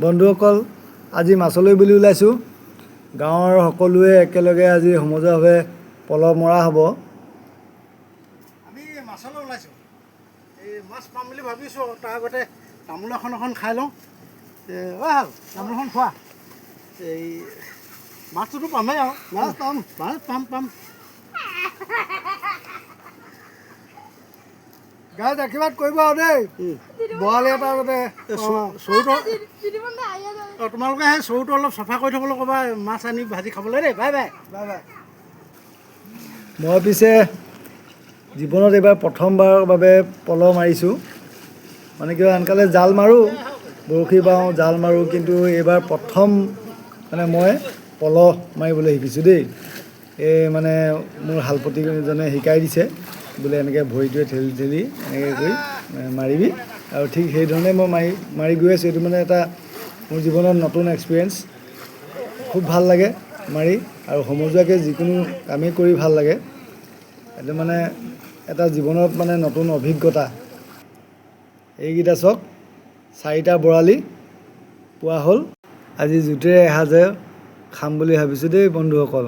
বন্ধুসকল, আজি মাছলৈ বুলি ওলাইছোঁ। গাঁৱৰ সকলোৱে একেলগে আজি সমজুৱাভাৱে পল মৰা হ'ব। আমি মাছলৈ ওলাইছোঁ। এই মাছ পাম বুলি ভাবিছোঁ। তাৰ আগতে তামোল এখন খাই লওঁ। ভাল তামোল এখন খোৱা। এই মাছটোতো পামেই আৰু মাছ পাম। গাই আশীৰ্বাদ কৰিব আৰু দেই। বৰালি এটা যাতে চৰুটো তোমালোকে সেই চৰুটো অলপ চাফা কৰি থ'বলৈ ক'বা, মাছ আনি ভাজি খাবলৈ দেই। Bye bye. মই পিছে জীৱনত এইবাৰ প্ৰথমবাৰৰ বাবে পল মাৰিছোঁ। মানে কিয় আনকালে জাল মাৰোঁ, বৰশী বাওঁ, জাল মাৰোঁ, কিন্তু এইবাৰ প্ৰথম মই পল মাৰিবলৈ শিকিছোঁ দেই। এই মোৰ শালপতিজনে শিকাই দিছে, বোলে এনেকৈ ভৰিটোৱে ঠেলি ঠেলি এনেকৈ কৰি মাৰিবি, আৰু ঠিক সেইধৰণে মই মাৰি গৈ আছোঁ। এইটো এটা মোৰ জীৱনত নতুন এক্সপিৰিয়েঞ্চ। খুব ভাল লাগে মাৰি, আৰু সমজুৱাকৈ যিকোনো কামেই কৰি ভাল লাগে। এইটো এটা জীৱনত নতুন অভিজ্ঞতা। এইকেইটা চাওক, 4টা বৰালি পোৱা হ'ল। আজি জুতিৰে এসাঁজে খাম বুলি ভাবিছোঁ দেই বন্ধুসকল।